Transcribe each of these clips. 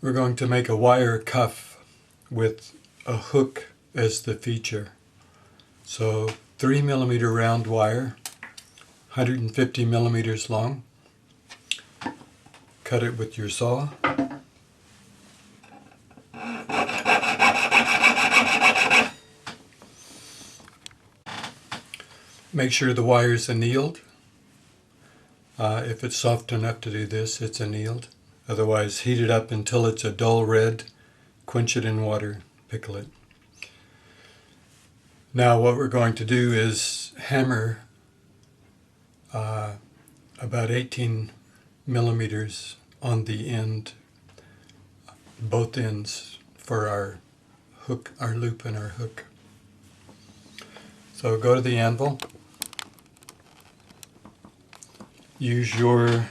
We're going to make a wire cuff with a hook as the feature. So 3mm round wire, 150 millimeters long. Cut it with your saw. Make sure the wire is annealed. If it's soft enough to do this, it's annealed. Otherwise, heat it up until it's a dull red, quench it in water, pickle it. Now what we're going to do is hammer about 18 millimeters on the end, both ends, for our hook, our loop and our hook. So go to the anvil. Use your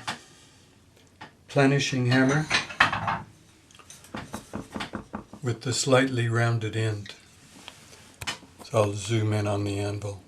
planishing hammer with the slightly rounded end. So I'll zoom in on the anvil.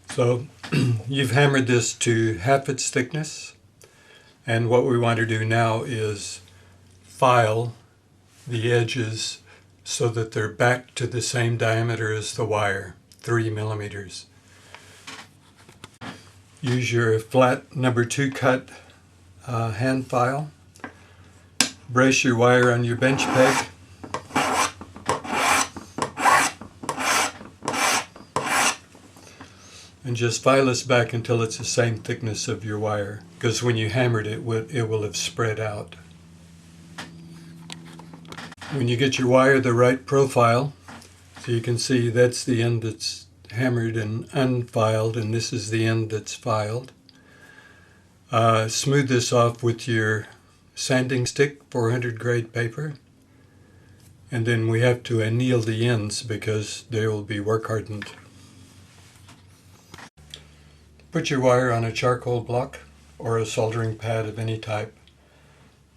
So you've hammered this to half its thickness, and what we want to do now is file the edges so that they're back to the same diameter as the wire, 3 millimeters. Use your flat number 2 cut hand file. Brace your wire on your bench peg. And just file this back until it's the same thickness of your wire, because when you hammered it, it will have spread out. When you get your wire the right profile, so you can see that's the end that's hammered and unfiled, and this is the end that's filed. Smooth this off with your sanding stick, 400 grade paper, and then we have to anneal the ends because they will be work hardened. Put your wire on a charcoal block or a soldering pad of any type,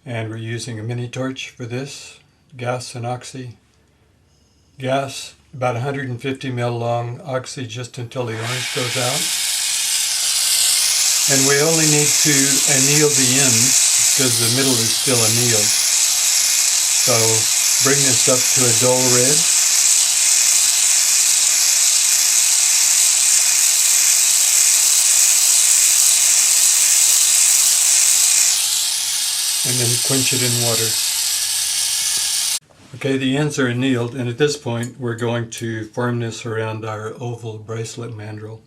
and we're using a mini torch for this, gas and oxy. Gas about 150 mil long, oxy just until the orange goes out. And we only need to anneal the ends because the middle is still annealed. So bring this up to a dull red. And then quench it in water. Okay, the ends are annealed, and at this point we're going to form this around our oval bracelet mandrel.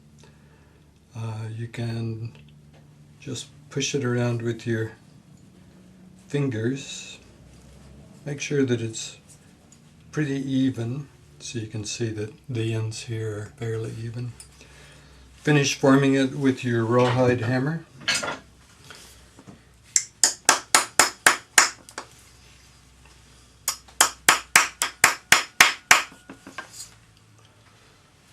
You can just push it around with your fingers. Make sure that it's pretty even, so you can see that the ends here are fairly even. Finish forming it with your rawhide hammer.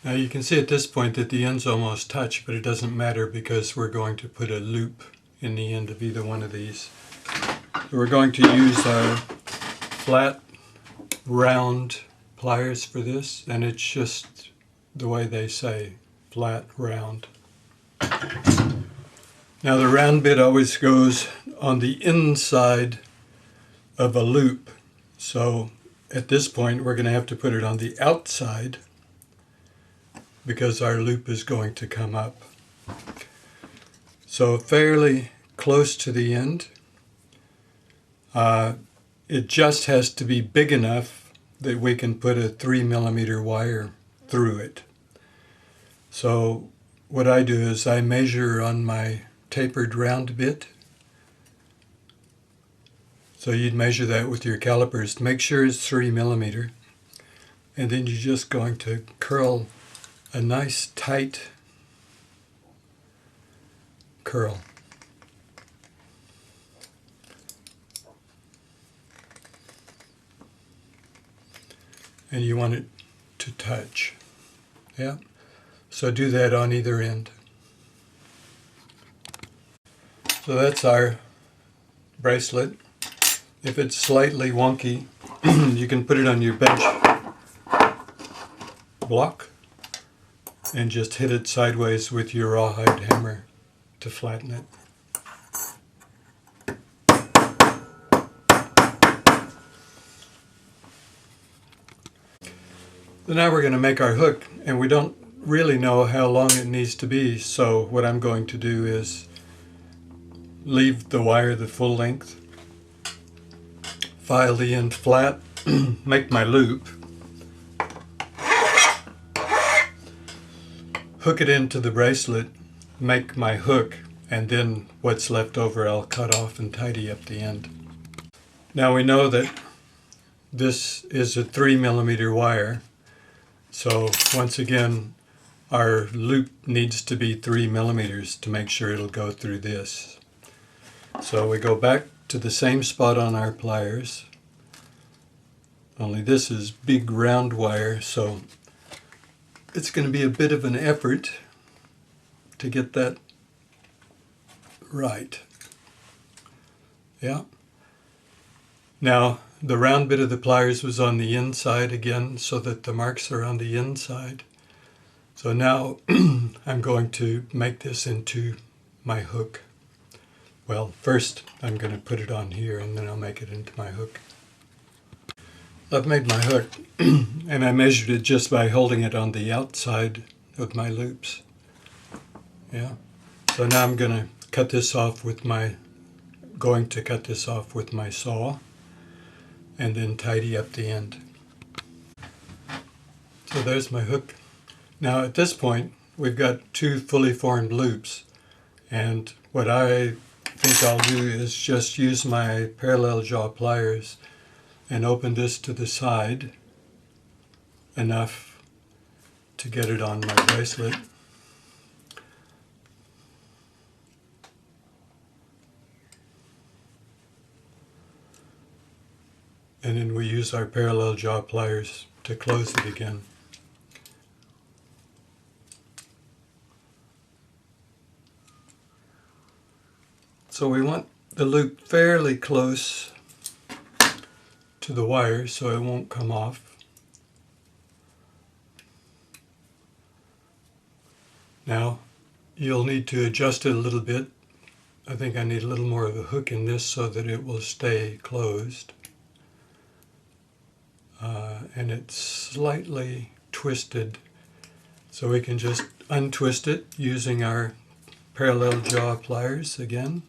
Now you can see at this point that the ends almost touch, but it doesn't matter because we're going to put a loop in the end of either one of these. So we're going to use our flat, round pliers for this, and it's just the way they say, flat, round. Now the round bit always goes on the inside of a loop, so at this point we're going to have to put it on the outside because our loop is going to come up. So fairly close to the end. It just has to be big enough that we can put a 3 millimeter wire through it. So what I do is I measure on my tapered round bit. So you'd measure that with your calipers to make sure it's 3 millimeter. And then you're just going to curl a nice tight curl. and you want it to touch. Yeah, so do that on either end. So that's our bracelet. If it's slightly wonky, you can put it on your bench block and just hit it sideways with your rawhide hammer to flatten it. So now we're going to make our hook, and we don't really know how long it needs to be, so what I'm going to do is leave the wire the full length, file the end flat, make my loop, hook it into the bracelet, make my hook, and then what's left over I'll cut off and tidy up the end. Now we know that this is a 3mm wire, so once again our loop needs to be 3mm to make sure it'll go through this. So we go back to the same spot on our pliers, only this is big round wire, so it's going to be a bit of an effort to get that right. Yeah. Now the round bit of the pliers was on the inside again, so that the marks are on the inside. So now I'm going to make this into my hook. Well, first I'm going to put it on here and then I'll make it into my hook. I've made my hook and I measured it just by holding it on the outside of my loops. Yeah. So now I'm going to cut this off with my saw and then tidy up the end. So there's my hook. Now at this point we've got two fully formed loops, and what I think I'll do is just use my parallel jaw pliers and open this to the side enough to get it on my bracelet. And then we use our parallel jaw pliers to close it again. So we want the loop fairly close to the wire so it won't come off. Now you'll need to adjust it a little bit. I think I need a little more of a hook in this so that it will stay closed. And it's slightly twisted, so we can just untwist it using our parallel jaw pliers again.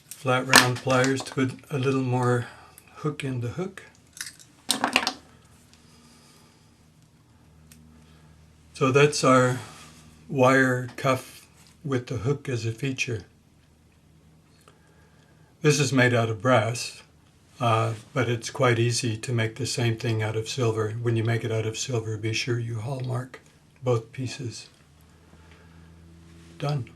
Flat round pliers to put a little more hook in the hook. So that's our wire cuff with the hook as a feature. This is made out of brass. But it's quite easy to make the same thing out of silver. When you make it out of silver, be sure you hallmark both pieces. Done.